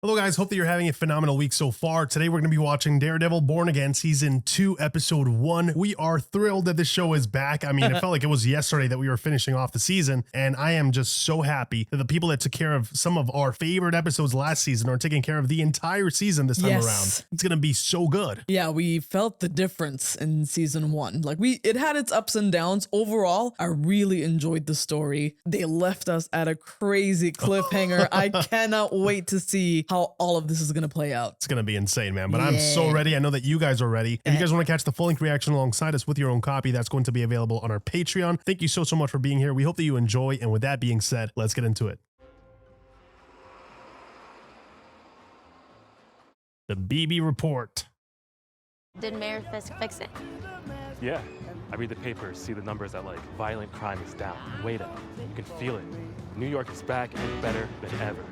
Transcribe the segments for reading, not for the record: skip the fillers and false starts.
Hello guys, hope that you're having a phenomenal week so far. Today we're going to be watching Daredevil Born Again Season 2 Episode 1. We are thrilled that this show is back. I mean, it felt like it was yesterday that we were finishing off the season, and I am just so happy that the people that took care of some of our favorite episodes last season are taking care of the entire season this time around. It's going to be so good. Yeah, we felt the difference in Season 1. Like, it had its ups and downs. Overall, I really enjoyed the story. They left us at a crazy cliffhanger. I cannot wait to see how all of this is going to play out. It's going to be insane, man. But I'm so ready. I know that you guys are ready. If you guys want to catch the full-length reaction alongside us with your own copy, that's going to be available on our Patreon. Thank you so much for being here. We hope that you enjoy. And with that being said, let's get into it. The BB Report. Did Mayor Fisk fix it? Yeah. I read the papers, see the numbers that like violent crime is down, way down. You can feel it. New York is back and better than ever.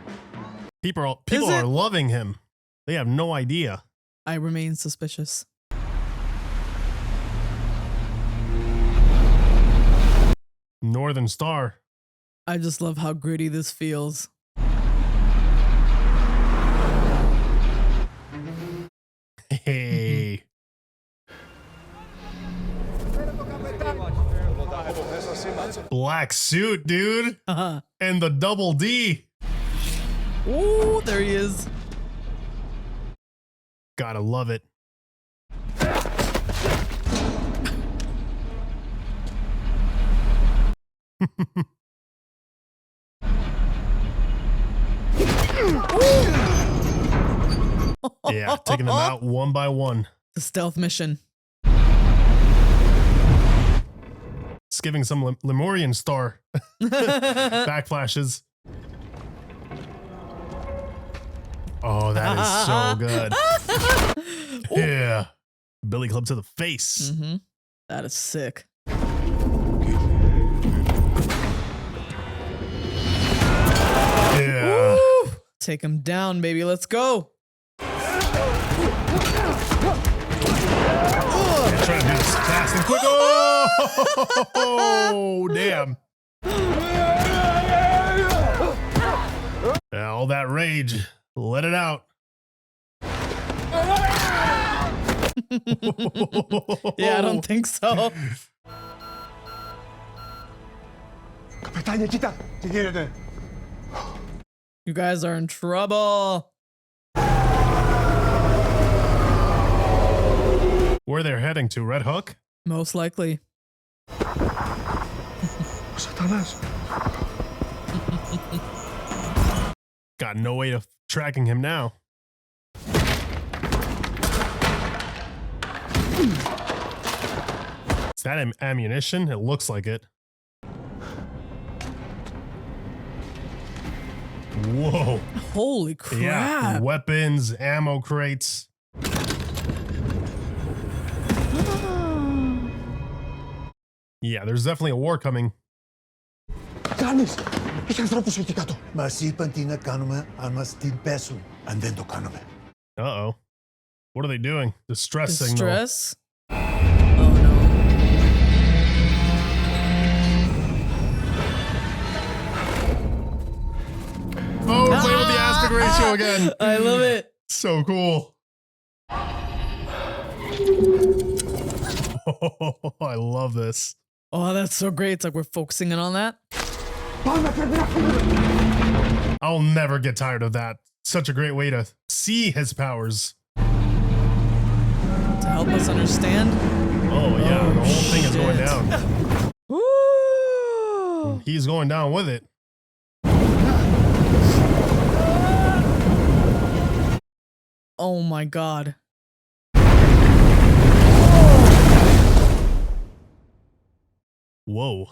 People are loving him. They have no idea. I remain suspicious. Northern Star. I just love how gritty this feels. Hey. Black suit, dude. And the double D. Ooh, there he is. Gotta love it. Yeah, taking them out one by one. The stealth mission. It's giving some Lemurian Star backflashes. Oh, that is so good. Yeah. Billy Club to the face. That is sick. Yeah. Woo! Take him down, baby. Let's go. Trying to do this fast and quick. Oh, damn. Yeah, all that rage. Let it out. Yeah, I don't think so. You guys are in trouble. Where they're heading to, Red Hook? Most likely. Got no way of tracking him now. Is that ammunition? It looks like it. Whoa. Holy crap. Yeah, weapons, ammo crates. Yeah, there's definitely a war coming. Μας είπαν τι να κάνουμε αν μας την πέσουν, αν δεν το κάνουμε. Uh-oh. What are they doing? Distress signal. Distress? Oh no. Oh, we're playing with the aspect ratio again. I love it. So cool. Oh, I love this. Oh, that's so great. It's like we're focusing in on that. I'll never get tired of that. Such a great way to see his powers. To help us understand. Oh, yeah. The whole thing is going down. Woo! He's going down with it. Oh my God. Whoa.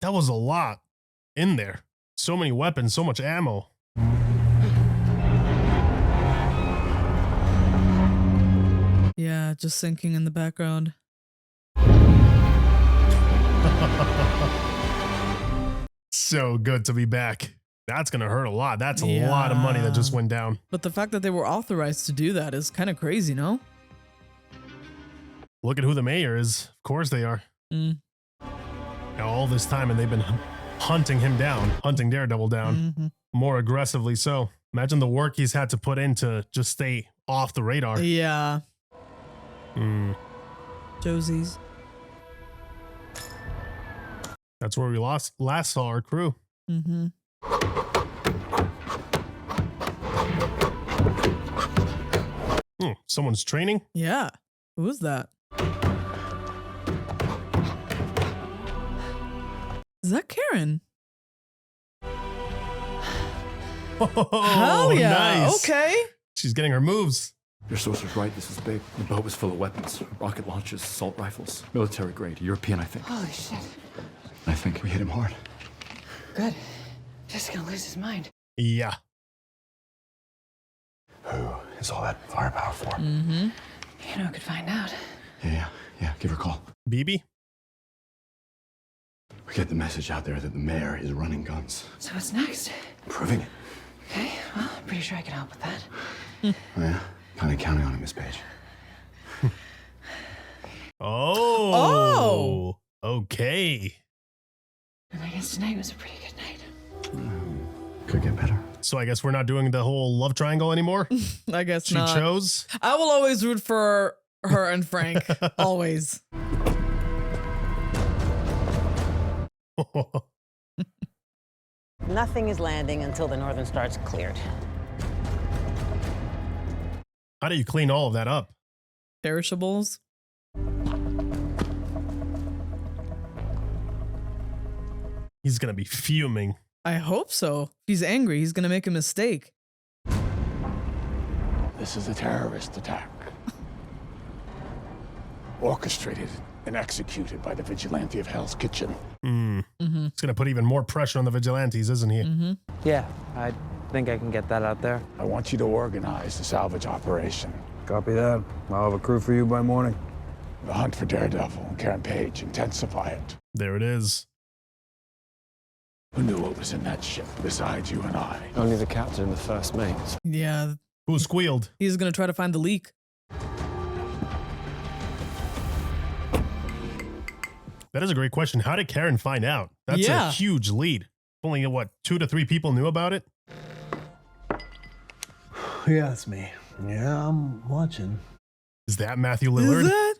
That was a lot in there. So many weapons, so much ammo. Yeah, just sinking in the background. So good to be back. That's going to hurt a lot. That's a lot of money that just went down. But the fact that they were authorized to do that is kind of crazy, no? Look at who the mayor is. Of course they are. Now, all this time, and they've been hunting him down, hunting Daredevil down more aggressively. So imagine the work he's had to put in to just stay off the radar. Yeah. Josie's. That's where we last saw our crew. Someone's training? Yeah. Who's that? Is that Karen? Oh, Hell yeah. nice. Okay. She's getting her moves. Your source was right. This is big. The boat was full of weapons, rocket launchers, assault rifles, military grade, European, I think. Holy shit. I think we hit him hard. Good. Just gonna lose his mind. Yeah. Who is all that firepower for? You know, could find out. Yeah. Give her a call. BB? We get the message out there that the mayor is running guns. So what's next? Proving it. Okay, well, I'm pretty sure I can help with that. Oh, yeah? Kind of counting on it, Miss Page. Oh. Okay. And I guess tonight was a pretty good night. Could get better. So I guess we're not doing the whole love triangle anymore. I guess She not. chose. I will always root for her and Frank. Always. Nothing is landing until the northern star's cleared. How do you clean all of that up? Perishables. He's going to be fuming. I hope so. If he's angry, he's gonna make a mistake. This is a terrorist attack. Orchestrated and executed by the vigilante of Hell's Kitchen. It's going to put even more pressure on the vigilantes, isn't he? Yeah, I think I can get that out there. I want you to organize the salvage operation. Copy that. I'll have a crew for you by morning. The hunt for Daredevil and Karen Page. Intensify it. There it is. Who knew what was in that ship besides you and I? Only the captain and the first mate. Yeah, Who squealed? he's gonna try to find the leak. That is a great question. How did Karen find out? That's Yeah. a huge lead. Only, what, 2 to 3 people knew about it? Yeah, it's me. Yeah, I'm watching. Is that Matthew Is Lillard? that?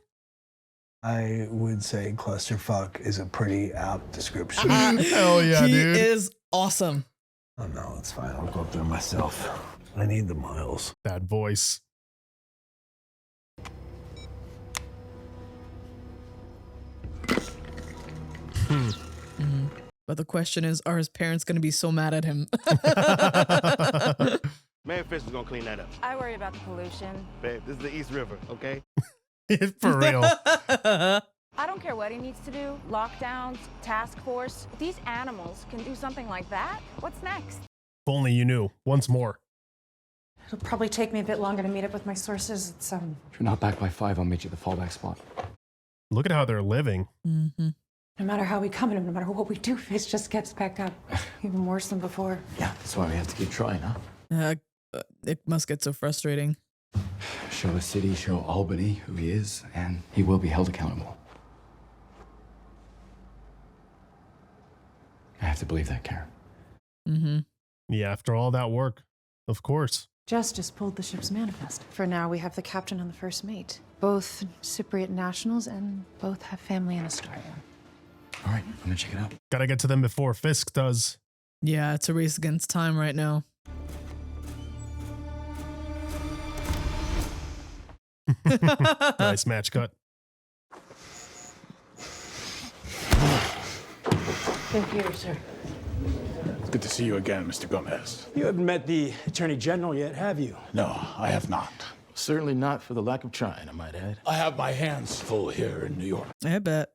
I would say clusterfuck is a pretty apt description. Hell yeah, he dude. is awesome. Oh no, it's fine. I'll go up there myself. I need the miles. That voice. But the question is, are his parents gonna be so mad at him? Mayor Fisk is gonna clean that up. I worry about the pollution. Babe, this is the East River, okay? For real. I don't care what he needs to do, lockdowns, task force. If these animals can do something like that, what's next? If only you knew. Once more. It'll probably take me a bit longer to meet up with my sources. It's, If you're not back by 5, I'll meet you at the fallback spot. Look at how they're living. Mm-hmm. no matter how we come and no matter what we do, Fisk just gets back up. Even worse than before. Yeah, that's why we have to keep trying, huh? It must get so frustrating. Show the city, show Albany who he is, and he will be held accountable. I have to believe that, Karen. Mm-hmm. Yeah, after all that work. Of course. Justice pulled the ship's manifest. For now, we have the captain and the first mate. Both Cypriot nationals and both have family in Astoria. All right, I'm gonna check it out. Gotta get to them before Fisk does. Yeah, it's a race against time right now. Nice match cut. Thank you, sir. It's good to see you again, Mr. Gomez. You haven't met the Attorney General yet, have you? No, I have not. Certainly not for the lack of trying, I might add. I have my hands full here in New York. I bet.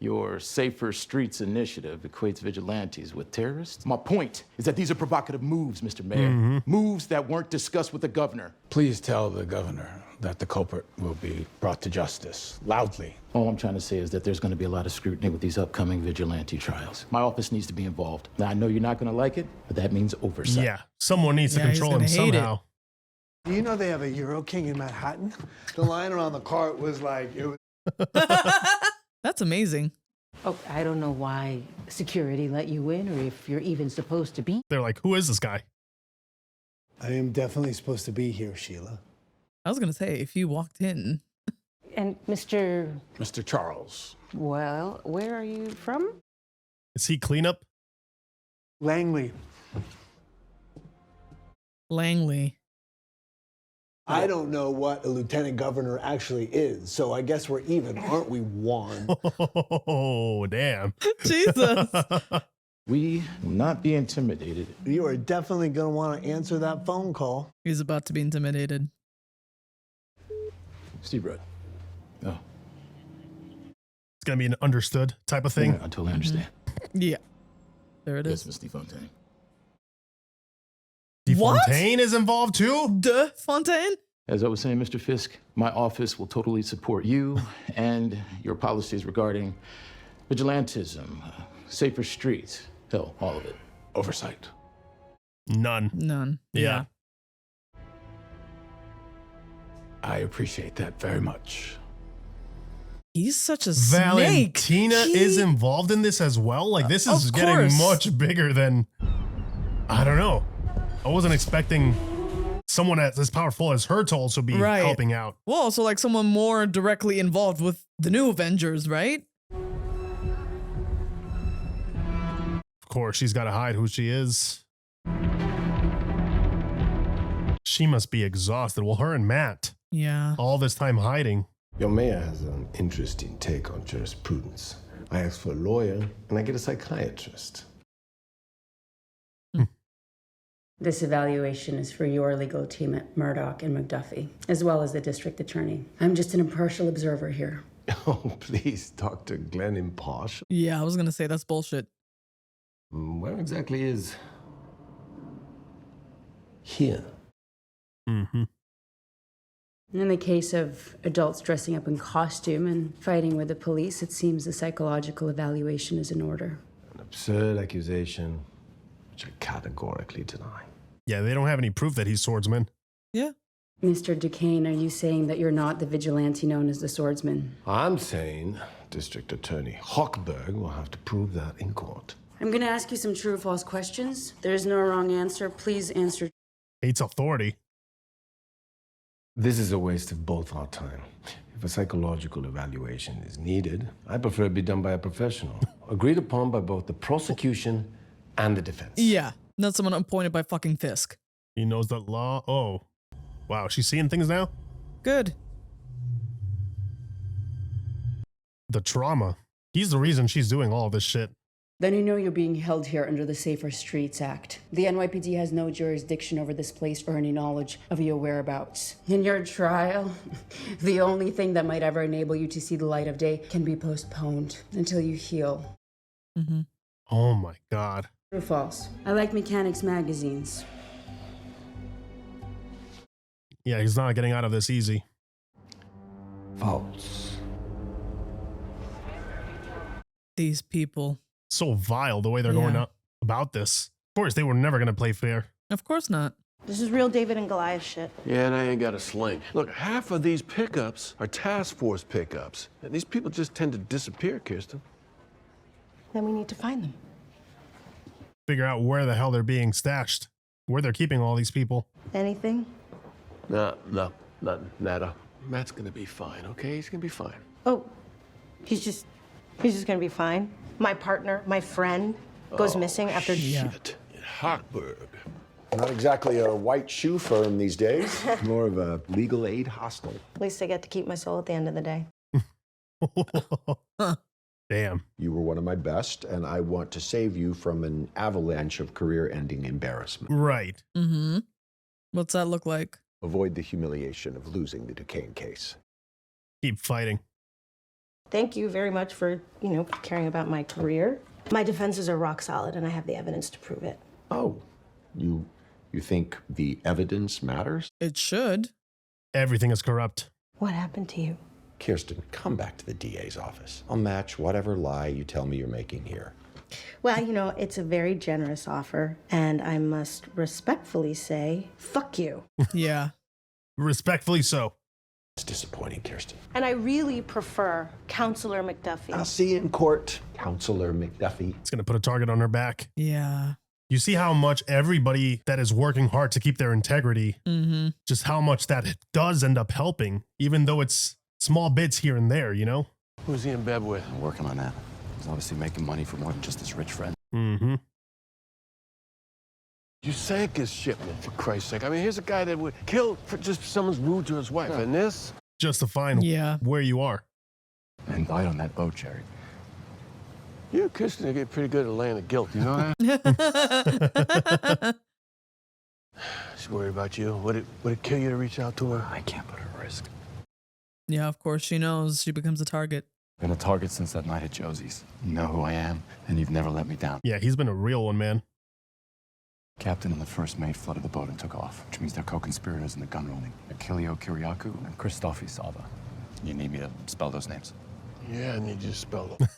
Your Safer Streets initiative equates vigilantes with terrorists. My point is that these are provocative moves, Mr. Mayor. Moves that weren't discussed with the governor. Please tell the governor that the culprit will be brought to justice, loudly. All I'm trying to say is that there's going to be a lot of scrutiny with these upcoming vigilante trials. My office needs to be involved. Now, I know you're not going to like it, but that means oversight. Yeah, someone needs to Yeah, he's control him gonna hate it. somehow. Do you know they have a Euro King in Manhattan? The line around the cart was like, it was That's amazing. Oh, I don't know why security let you in or if you're even supposed to be. They're like, who is this guy? I am definitely supposed to be here, Sheila. I was going to say, if you walked in. And Mr. Charles. Well, where are you from? Is he cleanup? Langley. Langley. I don't know what a lieutenant governor actually is, so I guess we're even, aren't we, Juan? Oh, damn. Jesus. We will not be intimidated. You are definitely going to want to answer that phone call. He's about to be intimidated. Steve Rudd. Oh. It's going to be an understood type of thing. Yeah, I totally understand. Yeah. There it Yes, is. Miss DeFontaine. DeFontaine is involved too? DeFontaine? As I was saying, Mr. Fisk, my office will totally support you and your policies regarding vigilantism, safer streets, hell, all of it. Oversight. None. Yeah. I appreciate that very much. He's such a snake. Valentina is involved in this as well? Like, this is getting much bigger than, I don't know. I wasn't expecting someone as powerful as her to also be helping out. Well, so like someone more directly involved with the new Avengers, right? Of course, she's got to hide who she is. She must be exhausted. Well, her and Matt. Yeah. All this time hiding. Your mayor has an interesting take on jurisprudence. I ask for a lawyer, and I get a psychiatrist. This evaluation is for your legal team at Murdoch and McDuffie, as well as the district attorney. I'm just an impartial observer here. Oh, please, Dr. Glenn impartial. Yeah, I was going to say that's bullshit. Where exactly is here? Mm-hmm. In the case of adults dressing up in costume and fighting with the police, it seems the psychological evaluation is in order. An absurd accusation, which I categorically deny. Yeah, they don't have any proof that he's swordsman. Yeah. Mr. Duquesne, are you saying that you're not the vigilante known as the swordsman? I'm saying District Attorney Hochberg will have to prove that in court. I'm going to ask you some true or false questions. There is no wrong answer. Please answer. Hates authority. This is a waste of both our time. If a psychological evaluation is needed, I prefer it be done by a professional, agreed upon by both the prosecution and the defense. Yeah, not someone appointed by fucking Fisk. He knows the law. Oh, wow. She's seeing things now? Good. The trauma. He's the reason she's doing all this shit. Then you know you're being held here under the Safer Streets Act. The NYPD has no jurisdiction over this place or any knowledge of your whereabouts. In your trial, the only thing that might ever enable you to see the light of day can be postponed until you heal. Mm-hmm. Oh my God. True or false? I like mechanics magazines. Yeah, he's not getting out of this easy. False. These people. So vile the way they're going up about this. Of course, they were never going to play fair. Of course not. This is real David and Goliath shit. Yeah, and I ain't got a sling. Look, half of these pickups are task force pickups. And these people just tend to disappear, Kirsten. Then we need to find them. Figure out where the hell they're being stashed. Where they're keeping all these people. Anything? No, nothing, nada. Matt's gonna be fine, okay? He's gonna be fine. Oh, he's just gonna be fine. My partner, my friend, goes missing after... Shit. Hochberg. Not exactly a white shoe firm these days. More of a legal aid hostel. At least I get to keep my soul at the end of the day. Damn. You were one of my best, and I want to save you from an avalanche of career-ending embarrassment. Right. Mm-hmm. What's that look like? Avoid the humiliation of losing the Duquesne case. Keep fighting. Thank you very much for, caring about my career. My defenses are rock solid, and I have the evidence to prove it. Oh, you think the evidence matters? It should. Everything is corrupt. What happened to you? Kirsten, come back to the DA's office. I'll match whatever lie you tell me you're making here. Well, it's a very generous offer, and I must respectfully say, fuck you. Yeah. Respectfully so. It's disappointing, Kirsten. And I really prefer Counselor McDuffie. I'll see you in court, Counselor McDuffie. It's going to put a target on her back. Yeah. You see how much everybody that is working hard to keep their integrity, just how much that it does end up helping, even though it's small bits here and there, you know? Who's he in bed with? I'm working on that. He's obviously making money for more than just his rich friend. Mm-hmm. You sank his shipment, for Christ's sake. I mean, here's a guy that would kill for just someone's rude to his wife. Yeah. And this? Justifying where you are. And died on that boat, Jerry. You and Kirsten get pretty good at laying the guilt, you know that? She's worried about you. Would it kill you to reach out to her? I can't put her at risk. Yeah, of course she knows. She becomes a target. Been a target since that night at Josie's. You know who I am, and you've never let me down. Yeah, he's been a real one, man. Captain and the first mate flooded the boat and took off, which means they're co-conspirators in the gun rolling. Akilio Kiriakou and Christofi Sava. You need me to spell those names? Yeah, I need you to spell them.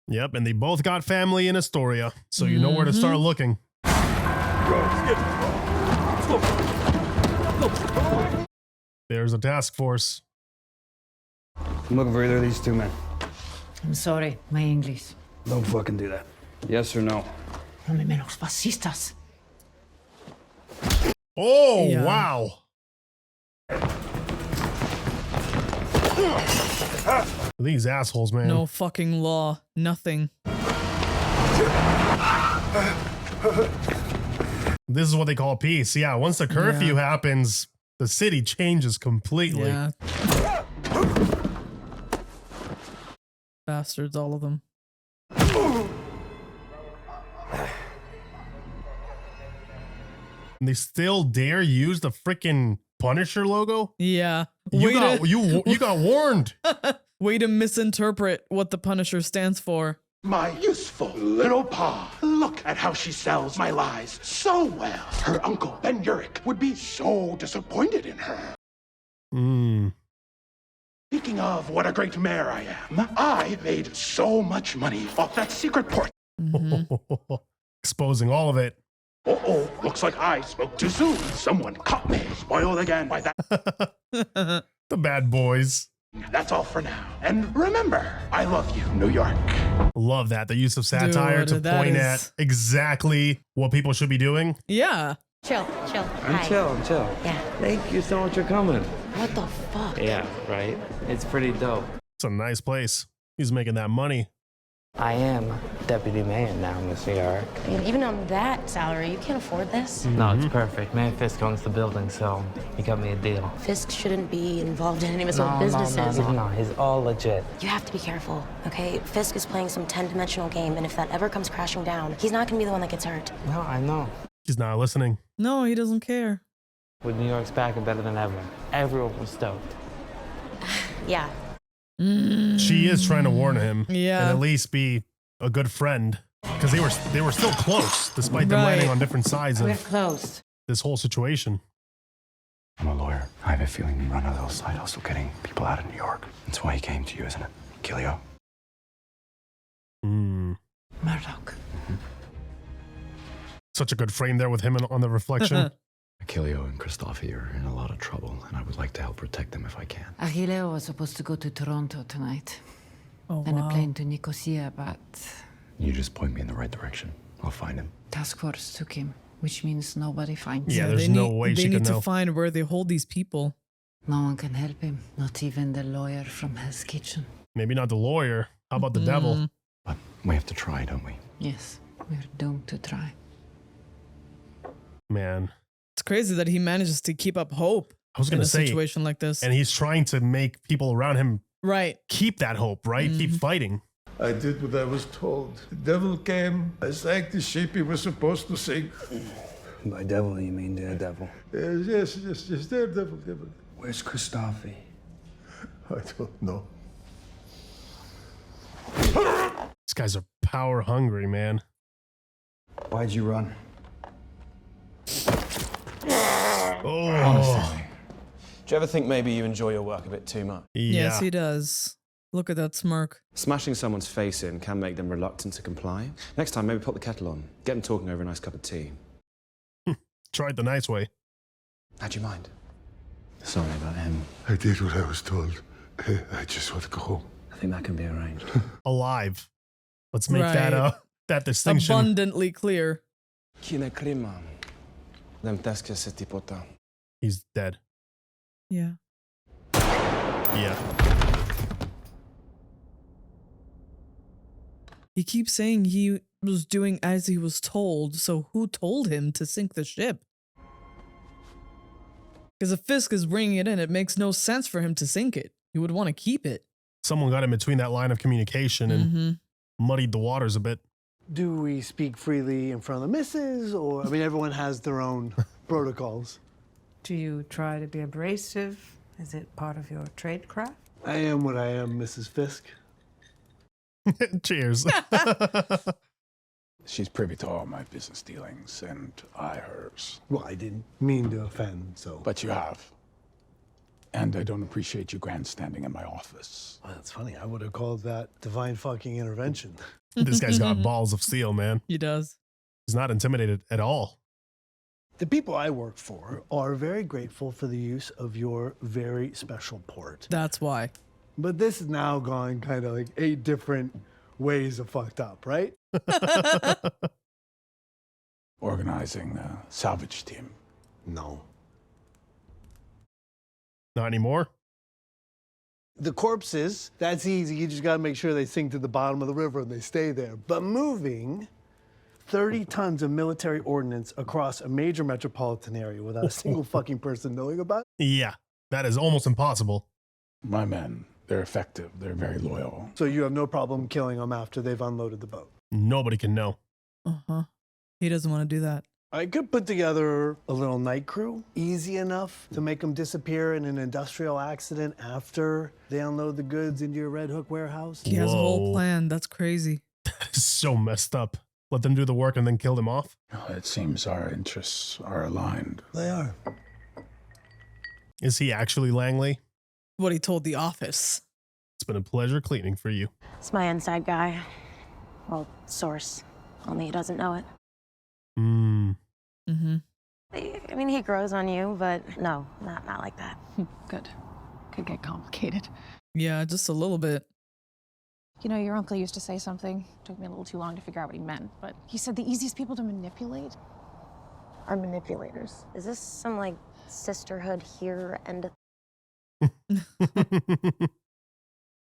Yep, and they both got family in Astoria, so you know where to start looking. There's a task force. I'm looking for either of these two men. I'm sorry, my English. Don't fucking do that. Yes or no? No me menos fascistas. Oh, wow. These assholes, man. No fucking law. Nothing. This is what they call peace. Yeah, once the curfew happens, the city changes completely. Yeah. Bastards, all of them. And they still dare use the freaking Punisher logo? Yeah. You got warned. Way to misinterpret what the Punisher stands for. My useful little paw. Look at how she sells my lies so well. Her uncle, Ben Urich, would be so disappointed in her. Speaking of what a great mayor I am, I made so much money off that secret port. Exposing all of it. Uh-oh, looks like I spoke too soon. Someone caught me. Spoiled again by that. The bad boys. That's all for now. And remember, I love you, New York. Love that. The use of satire to point at exactly what people should be doing. Yeah. Chill. I'm chill. Yeah. Thank you so much for coming. What the fuck? Yeah, right? It's pretty dope. It's a nice place. He's making that money. I am deputy mayor now, Miss New York. I mean, even on that salary, you can't afford this. No, it's perfect. Mayor Fisk owns the building, so he got me a deal. Fisk shouldn't be involved in any of his own businesses. No, he's all legit. You have to be careful, okay? Fisk is playing some 10-dimensional game, and if that ever comes crashing down, he's not gonna be the one that gets hurt. No, I know. He's not listening. No, he doesn't care. With New York's back and better than ever. Everyone was stoked. Yeah. She is trying to warn him. Yeah. And at least be a good friend. Because they were still close, despite them landing on different sides We're of close. this whole situation. I'm a lawyer. I have a feeling you run a little side hustle getting people out of New York. That's why he came to you, isn't it? Kilio? Murdoch. Such a good frame there with him on the reflection. Akilio and Christofi are in a lot of trouble, and I would like to help protect them if I can. Achilleo was supposed to go to Toronto tonight. Oh, and wow. a plane to Nicosia, but You just point me in the right direction. I'll find him. task force took him, which means nobody finds Yeah, him. there's no way she They could need know. to find where they hold these people. No one can help him, not even the lawyer from Hell's Kitchen. Maybe not the lawyer. How about the devil? But we have to try, don't we? Yes, we're doomed to try. Man. It's crazy that he manages to keep up hope. I was going to say, in a situation like this. And he's trying to make people around him keep that hope, right? Keep fighting. I did what I was told. The devil came. I sang the sheep he was supposed to sing. By devil, you mean Daredevil? Yes, Daredevil. Where's Christofi? I don't know. These guys are power hungry, man. Why'd you run? Oh. Honestly. Do you ever think maybe you enjoy your work a bit too much? Yes, he does. Look at that smirk. Smashing someone's face in can make them reluctant to comply. Next time, maybe put the kettle on. Get them talking over a nice cup of tea. Try it the nice way. How'd you mind? Sorry about him. I did what I was told. I just want to go home. I think that can be arranged. Alive. Let's make Right. that distinction. Abundantly clear. He's dead. Yeah. Yeah. He keeps saying he was doing as he was told, so who told him to sink the ship? Because if Fisk is bringing it in, it makes no sense for him to sink it. He would want to keep it. Someone got in between that line of communication and muddied the waters a bit. Do we speak freely in front of the missus, or, I mean, everyone has their own protocols. Do you try to be abrasive? Is it part of your tradecraft? I am what I am, Mrs. Fisk. Cheers. She's privy to all my business dealings, and I hers. Well, I didn't mean to offend, so. But you have. And I don't appreciate you grandstanding in my office. Well, that's funny. I would have called that divine fucking intervention. This guy's got balls of steel, man. He does. He's not intimidated at all. The people I work for are very grateful for the use of your very special port. That's why. But this has now gone kind of like 8 different ways of fucked up, right? Organizing a salvage team. No. Not anymore. The corpses, that's easy. You just got to make sure they sink to the bottom of the river and they stay there. But moving 30 tons of military ordnance across a major metropolitan area without a single fucking person knowing about it? Yeah, that is almost impossible. My men, they're effective. They're very loyal. So you have no problem killing them after they've unloaded the boat? Nobody can know. Uh-huh. He doesn't want to do that. I could put together a little night crew, easy enough to make them disappear in an industrial accident after they unload the goods into your Red Hook warehouse. He has a whole plan. That's crazy. That is so messed up. Let them do the work and then kill them off? It seems our interests are aligned. They are. Is he actually Langley? What he told the office. It's been a pleasure cleaning for you. It's my inside guy. Well, source. Only he doesn't know it. Mm-hmm. I mean, he grows on you, but no, not like that. Good. Could get complicated. Yeah, just a little bit. You know, your uncle used to say something. Took me a little too long to figure out what he meant, but he said the easiest people to manipulate are manipulators. Is this some, like, sisterhood here and...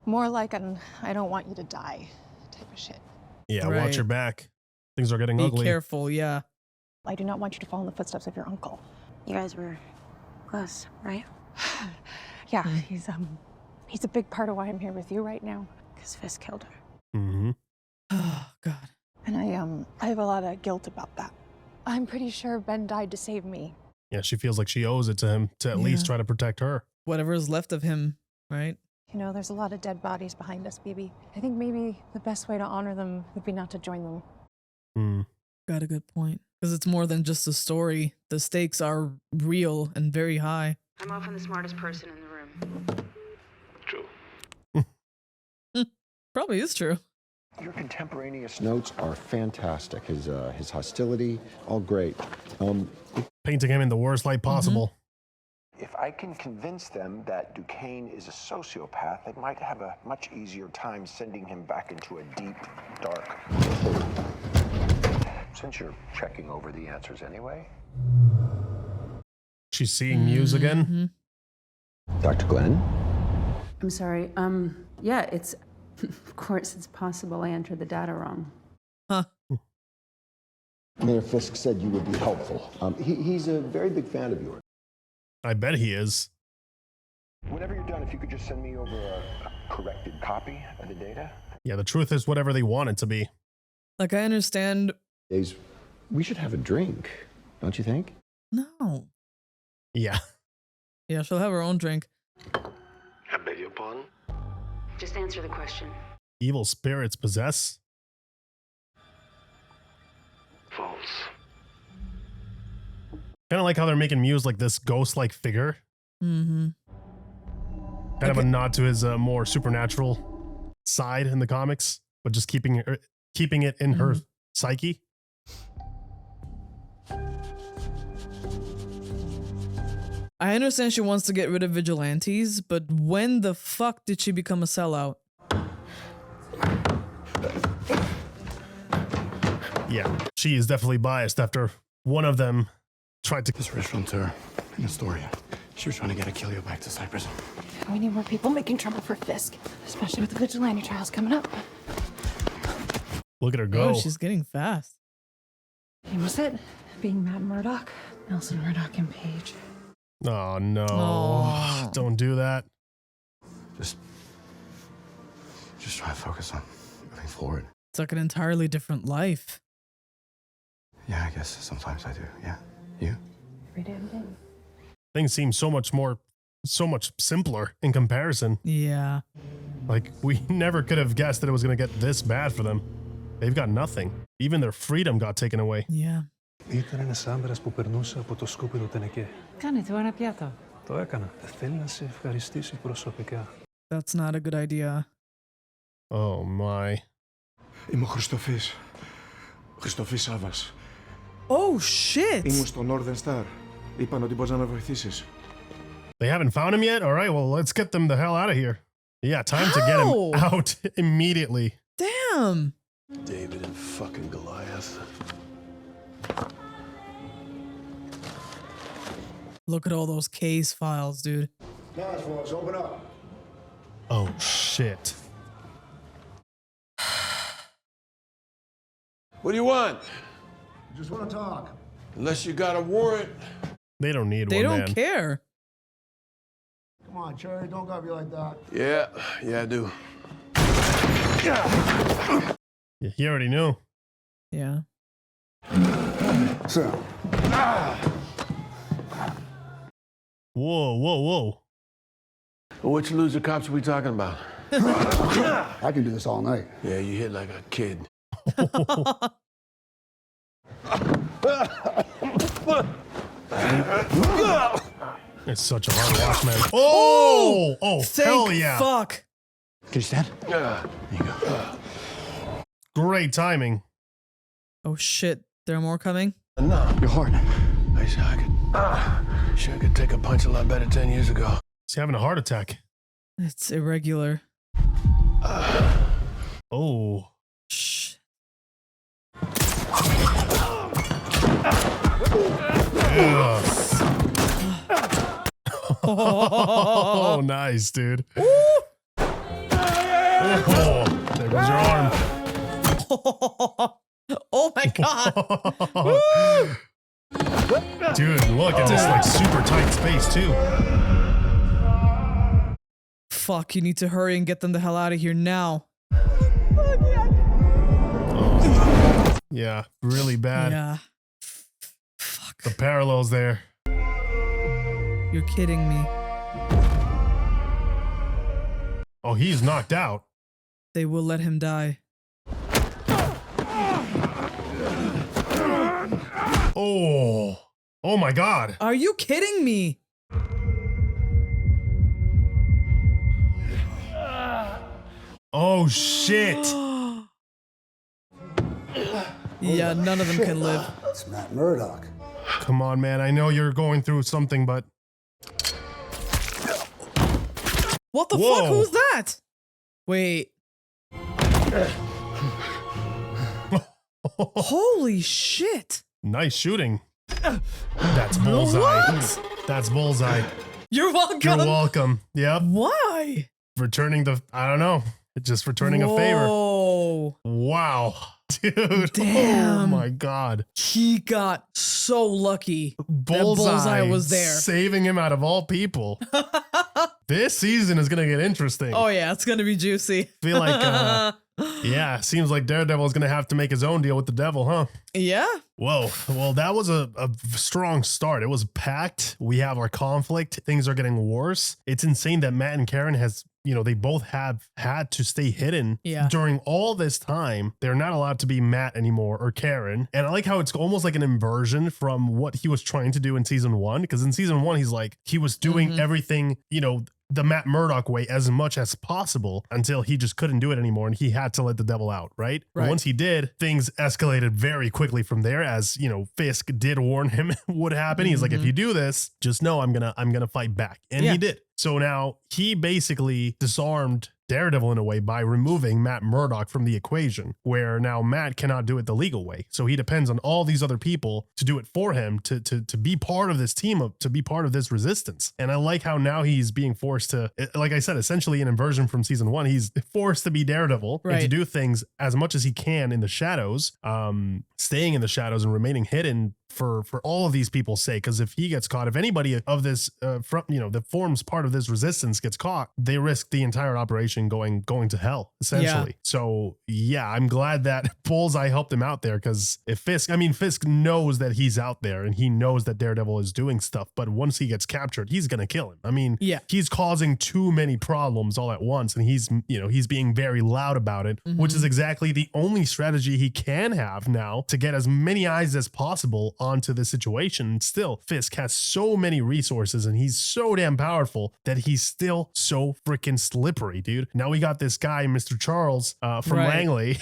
More like an I don't want you to die type of shit. Yeah, Right. watch your back. Things are getting Be ugly. careful, yeah. I do not want you to follow in the footsteps of your uncle. You guys were close, right? Yeah, he's a big part of why I'm here with you right now. Because Fisk killed her. Mm-hmm. Oh, God. And I have a lot of guilt about that. I'm pretty sure Ben died to save me. Yeah, she feels like she owes it to him to at least try to protect her. Whatever is left of him, right? You know, there's a lot of dead bodies behind us, baby. I think maybe the best way to honor them would be not to join them. Got a good point. Because it's more than just a story. The stakes are real and very high. I'm often the smartest person in the room. True. Probably is true. Your contemporaneous notes are fantastic. His hostility, all great. Painting him in the worst light possible. If I can convince them that Duquesne is a sociopath, they might have a much easier time sending him back into a deep, dark hole. Since you're checking over the answers anyway. She's seeing Muse again. Dr. Glenn? I'm sorry. Yeah, it's... Of course, it's possible I entered the data wrong. Mayor Fisk said you would be helpful. He's a very big fan of yours. I bet he is. Whenever you're done, if you could just send me over a corrected copy of the data. Yeah, the truth is whatever they want it to be. Like, I understand. We should have a drink, don't you think? No. Yeah. Yeah, she'll have her own drink. I beg your pardon? Just answer the question. Evil spirits possess? False. Kind of like how they're making Muse like this ghost-like figure. Mm-hmm. Kind of a nod to his more supernatural side in the comics, but just keeping it in her psyche. I understand she wants to get rid of vigilantes, but when the fuck did she become a sellout? Yeah, she is definitely biased after one of them tried to... This restaurateur in Astoria, she was trying to get Achilleo back to Cyprus. We need more people making trouble for Fisk, especially with the vigilante trials coming up. Look at her go. Oh, she's getting fast. Hey, was it being Matt Murdock, Nelson Murdock, and Paige? Oh, no. Oh. Don't do that. Just try to focus on moving forward. It's like an entirely different life. Yeah, I guess sometimes I do. Yeah. You? Every damn day. Things seem so much simpler in comparison. Yeah. Like, we never could have guessed that it was going to get this bad for them. They've got nothing. Even their freedom got taken away. Yeah. Ήταν ένας άντρας που περνούσε από το σκούπι του Τενεκέ. Κάνε του ένα πιάτο. Το έκανα. Θέλει να σε ευχαριστήσει προσωπικά. That's not a good idea. Oh my. Είμαι ο Χριστοφής. Χριστοφής Σάβας. Oh shit! Ήμουν στο Northern Star. Είπαν ότι μπορείς να με βοηθήσεις. They haven't found him yet? All right, well, let's get them the hell out of here. Yeah, time to get him out immediately. Damn! David and fucking Goliath. Look at all those case files, dude. Task Force, open up. Oh, shit. What do you want? Just want to talk. Unless you got a warrant. They don't need They one, don't man. care. Come on, Cherry, don't gotta be like that. Yeah, I do. Yeah, he already knew. Yeah. So. Whoa. Which loser cops are we talking about? I can do this all night. Yeah, you hit like a kid. It's such a hard watch, man. Oh, Thank hell yeah. Fuck. Can you stand? There you go. Great timing. Oh shit. There are more coming? No. You're hard. I sure could take a punch a lot better 10 years ago. He's having a heart attack. It's irregular. Oh. Shh. Oh, nice, dude. Oh, there goes your arm. Oh my god. Dude, look at this like super tight space too. Fuck, you need to hurry and get them the hell out of here now. Oh, yeah, really bad. Yeah. Fuck. The parallels there. You're kidding me. Oh, he's knocked out. They will let him die. Oh my god. Are you kidding me? Oh shit. Yeah, none of them can live. It's Matt Murdock. Come on, man. I know you're going through something, but... What the Whoa. fuck? Who's that? Wait. Holy shit. Nice shooting. That's bullseye. What? That's bullseye. You're welcome. You're welcome. Yep. Why? Returning the... I don't know. Just returning a favor. Oh. Wow. Dude. Damn. Oh my god. He got so lucky. Bullseye, That bullseye was there. Saving him out of all people. This season is going to get interesting. Oh yeah, it's going to be juicy. Feel like... yeah, seems like Daredevil is going to have to make his own deal with the devil, huh? Yeah. Whoa. Well, that was a strong start. It was packed. We have our conflict. Things are getting worse. It's insane that Matt and Karen has, they both have had to stay hidden during all this time. They're not allowed to be Matt anymore or Karen. And I like how it's almost like an inversion from what he was trying to do in season 1. Because in season 1, he was doing everything, the Matt Murdock way as much as possible until he just couldn't do it anymore and he had to let the devil out, right? But once he did, things escalated very quickly from there, as you know, Fisk did warn him would happen. He's like, if you do this, just know I'm gonna fight back. And he did. So now he basically disarmed Daredevil in a way by removing Matt Murdock from the equation, where now Matt cannot do it the legal way. So he depends on all these other people to do it for him, to be part of this team, to be part of this resistance. And I like how now he's being forced to, like I said, essentially an inversion from season 1. He's forced to be Daredevil and to do things as much as he can in the shadows, staying in the shadows and remaining hidden for all of these people's sake. Because if he gets caught, if anybody of this that forms part of this resistance gets caught, they risk the entire operation going to hell, essentially. So yeah, I'm glad that Bullseye helped him out there, because if Fisk knows that he's out there and he knows that Daredevil is doing stuff, but once he gets captured, he's gonna kill him. I mean, he's causing too many problems all at once, and he's being very loud about it, which is exactly the only strategy he can have now to get as many eyes as possible onto the situation. And still, Fisk has so many resources and he's so damn powerful that he's still so freaking slippery, dude. Now we got this guy, Mr. Charles from Langley.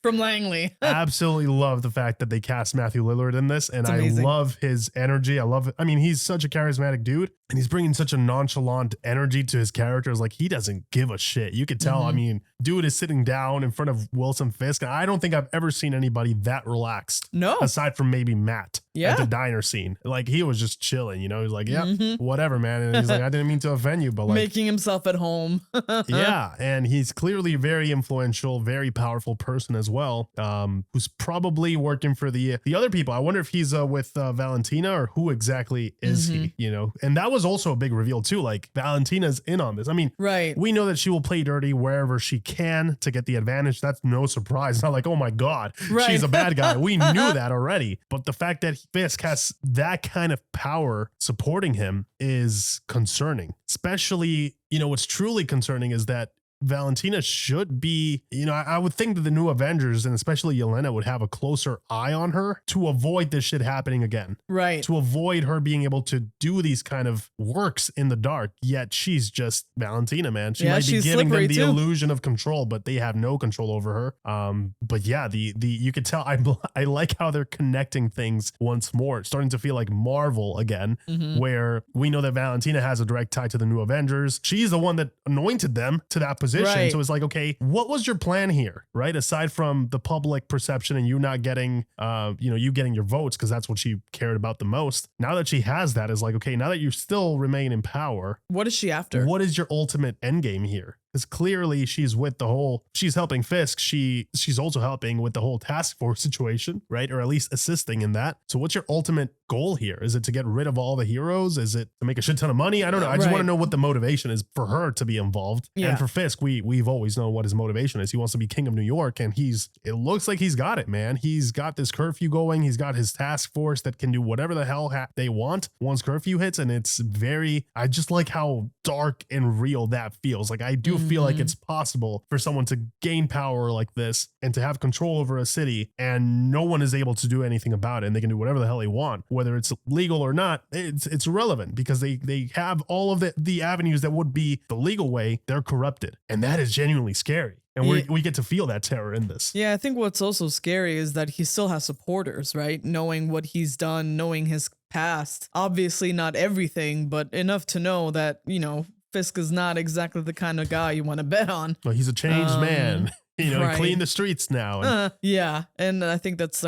From Langley. Absolutely love the fact that they cast Matthew Lillard in this, and I love his energy. I love it. I mean, he's such a charismatic dude, and he's bringing such a nonchalant energy to his characters. Like, he doesn't give a shit. You could tell. I mean, dude is sitting down in front of Wilson Fisk, and I don't think I've ever seen anybody that relaxed. No. Aside from maybe Matt at the diner scene. Like, he was just chilling, you know? He's like, yeah, whatever, man. And he's like, I didn't mean to offend you, but like, making himself at home. Yeah, and he's clearly a very influential, very powerful person as well, who's probably working for the other people. I wonder if he's with Valentina, or who exactly is he, you know? And that was also a big reveal too. Like, Valentina's in on this. I mean, we know that she will play dirty wherever she can to get the advantage. That's no surprise. It's not like, oh my God, she's a bad guy. We knew that already. But the fact that Fisk has that kind of power supporting him is concerning. Especially, you know, what's truly concerning is that Valentina should be, you know, I would think that the new Avengers, and especially Yelena, would have a closer eye on her to avoid this shit happening again. Right. To avoid her being able to do these kind of works in the dark. Yet she's just Valentina, man. She might be giving them the illusion of control, but they have no control over her. But yeah, the you could tell, I like how they're connecting things once more. It's starting to feel like Marvel again, where we know that Valentina has a direct tie to the new Avengers. She's the one that anointed them to that position. So it's like, okay, what was your plan here, right? Aside from the public perception and you not getting, you getting your votes, because that's what she cared about the most. Now that she has that, is like, okay, now that you still remain in power, what is she after? What is your ultimate end game here? Because clearly she's helping Fisk. She's also helping with the whole task force situation, right? Or at least assisting in that. So what's your ultimate goal here? Is it to get rid of all the heroes? Is it to make a shit ton of money? I don't know. I just want to know what the motivation is for her to be involved. Yeah. And for Fisk, we've always known what his motivation is. He wants to be king of New York, and it looks like he's got it, man. He's got this curfew going. He's got his task force that can do whatever the hell they want once curfew hits. And I just like how dark and real that feels. Like, I do feel like it's possible for someone to gain power like this and to have control over a city, and no one is able to do anything about it, and they can do whatever the hell they want, whether it's legal or not. It's irrelevant, because they have all of the avenues that would be the legal way. They're corrupted, and that is genuinely scary. And we get to feel that terror in this. Yeah, I think what's also scary is that he still has supporters, right? Knowing what he's done, knowing his past. Obviously not everything, but enough to know that, you know, Fisk is not exactly the kind of guy you want to bet on. Well, he's a changed man. You know, clean the streets now. Yeah. And I think that's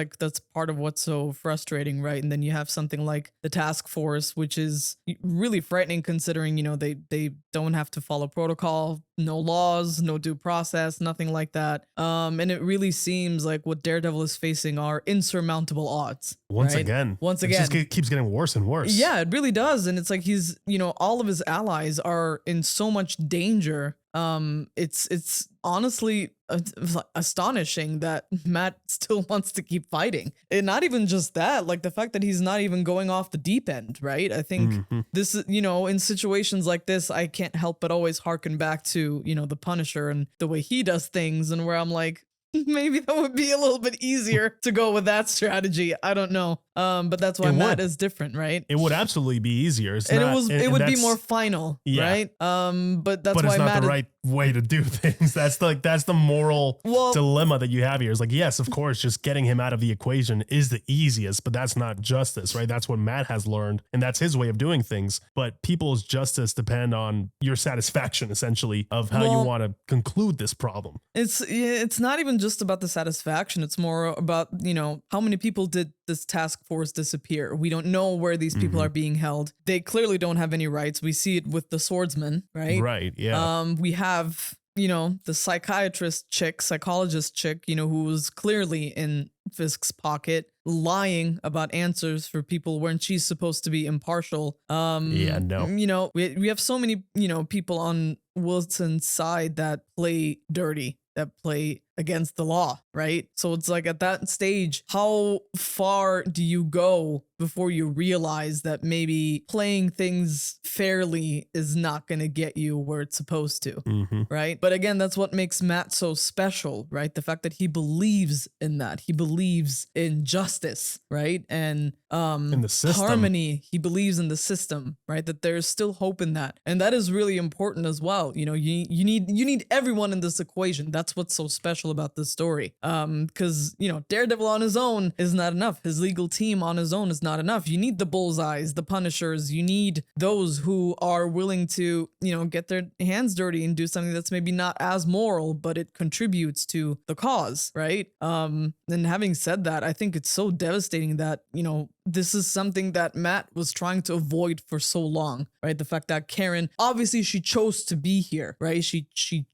part of what's so frustrating, right? And then you have something like the task force, which is really frightening, considering, you know, they don't have to follow protocol, no laws, no due process, nothing like that. And it really seems like what Daredevil is facing are insurmountable odds. Once again. It just keeps getting worse and worse. Yeah, it really does. And it's like he's, you know, all of his allies are in so much danger. It's honestly astonishing that Matt still wants to keep fighting. And not even just that, like the fact that he's not even going off the deep end, right? I think this is, you know, in situations like this, I can't help but always harken back to, you know, the Punisher and the way he does things, and where I'm like, Maybe that would be a little bit easier to go with that strategy. I don't know. But that's why Matt is different, right? It would absolutely be easier. It's And not, it would be more final, Yeah. right? But that's but why it's not Matt the right way to do things. That's the moral Well- dilemma that you have here. It's like, yes, of course, just getting him out of the equation is the easiest, but that's not justice, right? That's what Matt has learned, and that's his way of doing things. But people's justice depend on your satisfaction, essentially, of how you Well- want to conclude this problem. It's not even just about the satisfaction. It's more about, how many people did this task force disappear? We don't know where these people are being held. They clearly don't have any rights. We see it with the swordsman, right? Right, yeah. We have, the psychologist chick, who was clearly in Fisk's pocket, lying about answers for people when she's supposed to be impartial. Yeah, no. We have so many, people on Wilson's side that play dirty, that play against the law, right? So it's like at that stage, how far do you go before you realize that maybe playing things fairly is not going to get you where it's supposed to, right? But again, that's what makes Matt so special, right? The fact that he believes in that. He believes in justice, right? And in the system. harmony. He believes in the system, right? That there's still hope in that. And that is really important as well. You need everyone in this equation. That's what's so special about this story. Because, Daredevil on his own is not enough. His legal team on his own is not enough. You need the Bullseyes, the Punishers. You need those who are willing to, get their hands dirty and do something that's maybe not as moral, but it contributes to the cause, right? And having said that, I think it's so devastating that, this is something that Matt was trying to avoid for so long, right? The fact that Karen, obviously she chose to be here, right? She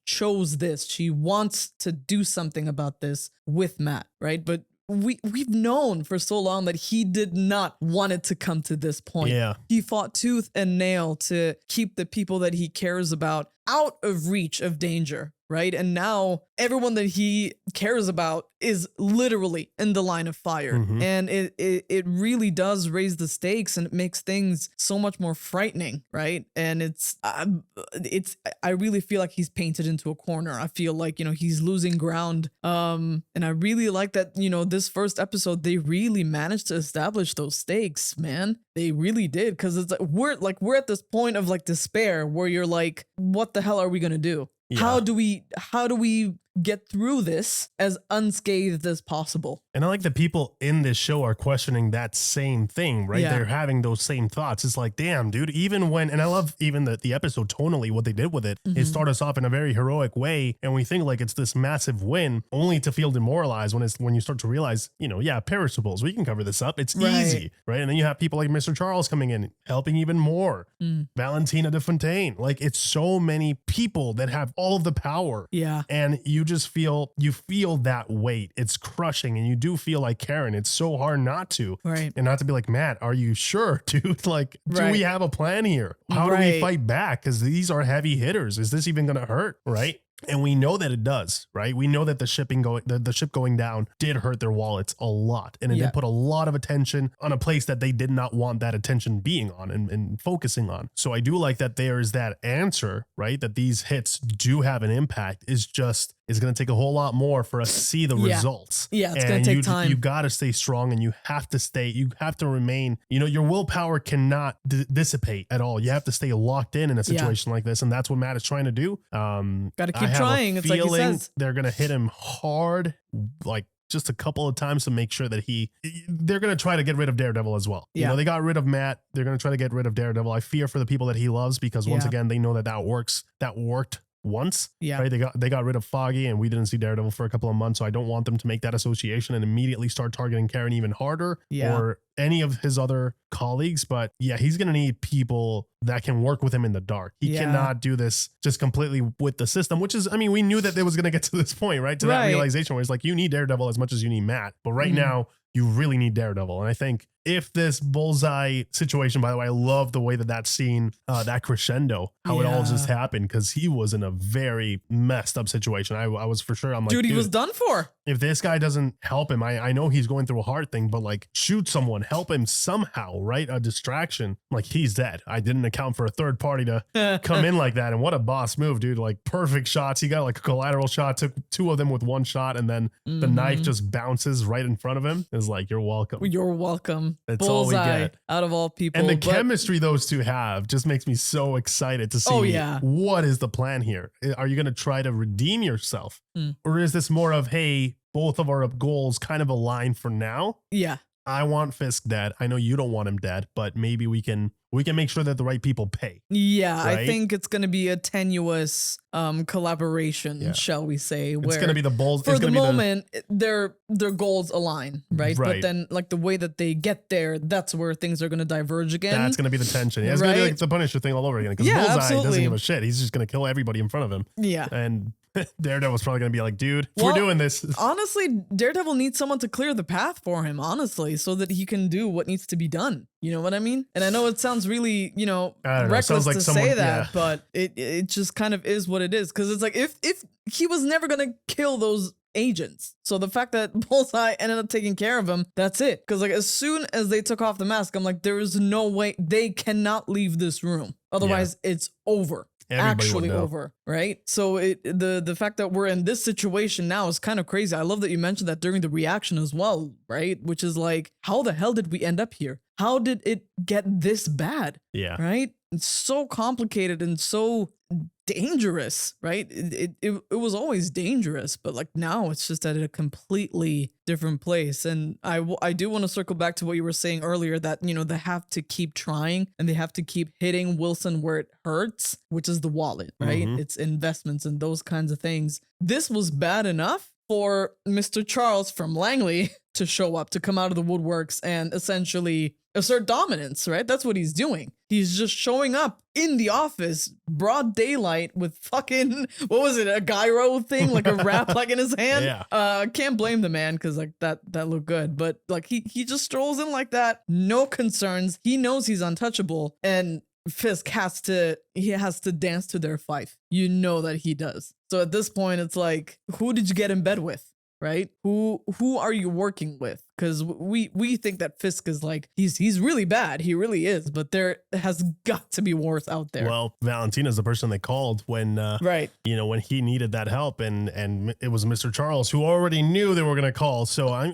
chose this. She wants to do something about this with Matt, right? But we've known for so long that he did not want it to come to this point. Yeah. He fought tooth and nail to keep the people that he cares about out of reach of danger, right? And now everyone that he cares about is literally in the line of fire. And it really does raise the stakes, and it makes things so much more frightening, right? And I really feel like he's painted into a corner. I feel like, he's losing ground. And I really like that, this first episode, they really managed to establish those stakes, man. They really did. Cause it's like, we're at this point of like despair where you're like, what the hell are we going to do? Yeah. How do we get through this as unscathed as possible? And I like that people in this show are questioning that same thing, right? Yeah. They're having those same thoughts. It's like, damn, dude, and I love even the episode tonally, what they did with it. It started us off in a very heroic way. And we think like it's this massive win only to feel demoralized when you start to realize, perishables, we can cover this up. It's easy, right? And then you have people like Mr. Charles coming in, helping even more. Valentina de Fontaine. Like it's so many people that have all of the power. Yeah. And you feel that weight. It's crushing, and you do feel like Karen. It's so hard not to, right? And not to be like, Matt, are you sure, dude? Like, do we have a plan here? How do we Right. fight back? Because these are heavy hitters. Is this even going to hurt? Right? And we know that it does, right? We know that the ship going down did hurt their wallets a lot. And it Yeah. did put a lot of attention on a place that they did not want that attention being on and focusing on. So I do like that there is that answer, right? That these hits do have an impact. It's going to take a whole lot more for us to see the Yeah. results. Yeah, it's going to take time. You got to stay strong, and you have to remain, your willpower cannot dissipate at all. You have to stay locked in a situation like this. And that's what Matt is trying to do. Got to keep I have trying. a It's like he feeling says. they're going to hit him hard, like just a couple of times to make sure that they're going to try to get rid of Daredevil as well. Yeah. They got rid of Matt. They're going to try to get rid of Daredevil. I fear for the people that he loves, because once Yeah. again, they know that worked once. Yeah. Right. They got rid of Foggy, and we didn't see Daredevil for a couple of months. So I don't want them to make that association and immediately start targeting Karen even harder, Yeah. or any of his other colleagues. But yeah, he's going to need people that can work with him in the dark. He Yeah. cannot do this just completely with the system, which is, we knew that it was going to get to this point, right? To that Right. realization where it's like, you need Daredevil as much as you need Matt. But right now, you really need Daredevil. And I think if this Bullseye situation, by the way, I love the way that scene, that crescendo, how it all just happened, because he was in a very messed up situation. I was for sure, I'm like, dude, he was done for. If this guy doesn't help him, I know he's going through a hard thing, but like shoot someone, help him somehow, right? A distraction. Like he's dead. I didn't account for a third party to come in like that. And what a boss move, dude. Like perfect shots. He got like a collateral shot, took 2 of them with 1 shot, and then the knife just bounces right in front of him. It's like, you're welcome. You're welcome. That's Bullseye, all we get. out of all people. And the chemistry those two have just makes me so excited to see what is the plan here. Are you going to try to redeem yourself? Or is this more of, hey, both of our goals kind of align for now? Yeah. I want Fisk dead. I know you don't want him dead, but maybe we can make sure that the right people pay. Yeah, right? I think it's going to be a tenuous collaboration, shall we say? It's going to be the Bulls. For the moment, their goals align, right? Right. But then, like the way that they get there, that's where things are going to diverge again. That's going to be the tension. Yeah, it's going to be like the Punisher thing all over again. Because Bullseye doesn't give a shit. He's just going to kill everybody in front of him. Yeah. And Daredevil's probably going to be like, dude, if we're doing this. Honestly, Daredevil needs someone to clear the path for him, honestly, so that he can do what needs to be done. You know what I mean? And I know it sounds really, reckless like to say that, but it just kind of is what it is. Because it's like, if he was never going to kill those agents. So the fact that Bullseye ended up taking care of him, that's it. Because like as soon as they took off the mask, I'm like, there is no way, they cannot leave this room. Otherwise, it's over. Everybody actually over, right? So the fact that we're in this situation now is kind of crazy. I love that you mentioned that during the reaction as well, right? Which is like, how the hell did we end up here? How did it get this bad? Yeah. Right? It's so complicated and so dangerous, right? It was always dangerous, but like now it's just at a completely different place. And I do want to circle back to what you were saying earlier, that they have to keep trying and they have to keep hitting Wilson where it hurts, which is the wallet, right? It's investments and those kinds of things. This was bad enough for Mr. Charles from Langley to show up, to come out of the woodworks and essentially assert dominance, right? That's what he's doing. He's just showing up in the office, broad daylight, with fucking, what was it, a gyro thing, like a wrap like in his hand? Yeah. Can't blame the man, because like that looked good. But like he just strolls in like that, no concerns. He knows he's untouchable, and Fisk has to dance to their fife. You know that he does. So at this point, it's like, who did you get in bed with? Right? Who are you working with? Because we think that Fisk is like, he's really bad. He really is. But there has got to be worse out there. Well, Valentina's the person they called when, when he needed that help. And it was Mr. Charles, who already knew they were going to call. So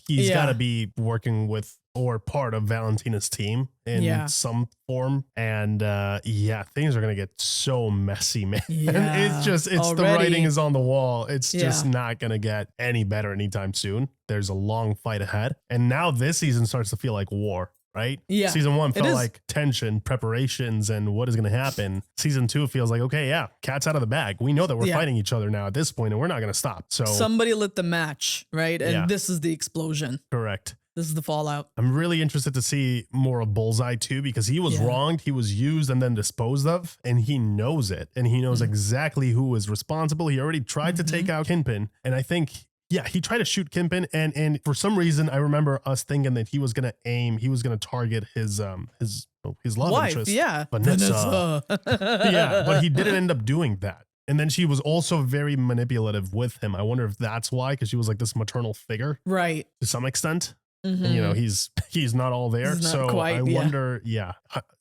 he's got to be working with or part of Valentina's team in some form. And things are going to get so messy, man. Yeah, it's the writing is on the wall. It's just not going to get any better anytime soon. There's a long fight ahead. And now this season starts to feel like war, right? Yeah. Season 1 felt like tension, preparations, and what is going to happen. Season 2 feels like, okay, cat's out of the bag. We know that we're fighting each other now at this point, and we're not going to stop. So somebody lit the match, right? And this is the explosion. Correct. This is the fallout. I'm really interested to see more of Bullseye too, because he was wronged, he was used and then disposed of, and he knows it. And he knows exactly who was responsible. He already tried to take out Kingpin. And I think, he tried to shoot Kingpin. And for some reason, I remember us thinking that he was going to target his love wife, interest. Yeah. Vanessa. But he didn't end up doing that. And then she was also very manipulative with him. I wonder if that's why, because she was like this maternal figure. Right. To some extent. And he's not all there. So quite, I wonder,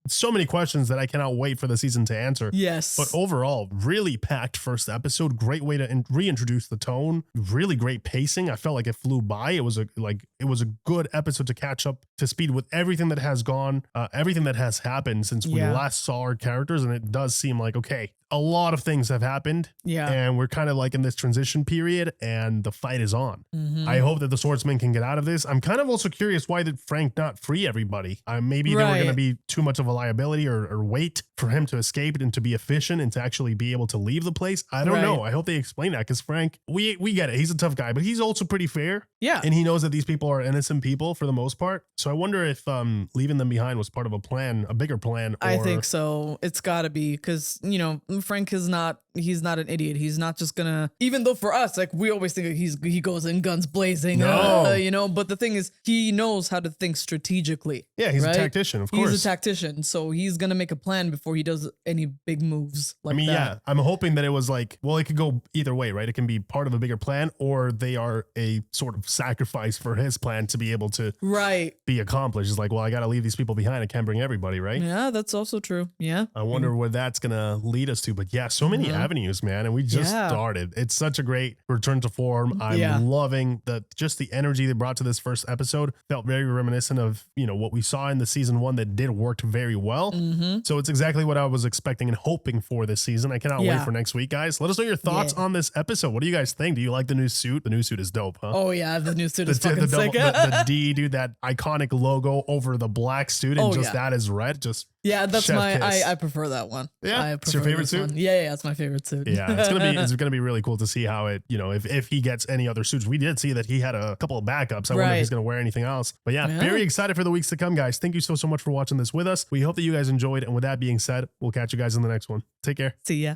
so many questions that I cannot wait for the season to answer. Yes. But overall, really packed first episode. Great way to reintroduce the tone. Really great pacing. I felt like it flew by. It was a good episode to catch up to speed with everything that has gone, everything that has happened since we last saw our characters. And it does seem like, okay, a lot of things have happened. Yeah. And we're kind of like in this transition period and the fight is on. I hope that the swordsman can get out of this. I'm kind of also curious, why did Frank not free everybody? Maybe they were going to be too much of a a liability or wait for him to escape and to be efficient and to actually be able to leave the place. I don't know. I hope they explain that, because Frank, we get it. He's a tough guy, but he's also pretty fair. Yeah. And he knows that these people are innocent people for the most part. So I wonder if leaving them behind was part of a plan, a bigger plan. I think so. It's got to be, because, you know, Frank is not, he's not an idiot. He's not just gonna, even though for us, like, we always think he goes in guns blazing, you know, but the thing is, he knows how to think strategically. Yeah, he's a tactician, of course. He's a tactician, so he's gonna make a plan before he does any big moves like that. Yeah, I'm hoping that it was like, well, it could go either way, right? It can be part of a bigger plan, or they are a sort of sacrifice for his plan to be able to be accomplished. It's like, well, I got to leave these people behind. I can't bring everybody, right? Yeah, that's also true. Yeah. I wonder where that's going to lead us to. But yeah, so many avenues, man. And we just started. It's such a great return to form. I'm loving just the energy they brought to this first episode. Felt very reminiscent of, you know, what we saw in the season 1 that did work very well. So it's exactly what I was expecting and hoping for this season. I cannot wait for next week, guys. Let us know your thoughts on this episode. What do you guys think? Do you like the new suit? The new suit is dope, huh? Oh yeah, the new suit is fucking sick. The D, dude, that iconic logo over the black suit, and that is red. Just that's I prefer that one. Yeah, it's your favorite suit. Yeah, it's my favorite suit. Yeah, it's gonna be really cool to see how it, you know, if he gets any other suits. We did see that he had a couple of backups. I wonder if he's gonna wear anything else. But yeah, very excited for the weeks to come, guys. Thank you so much for watching this with us. We hope that you guys enjoyed, and with that being said, we'll catch you guys in the next one. Take care. See ya.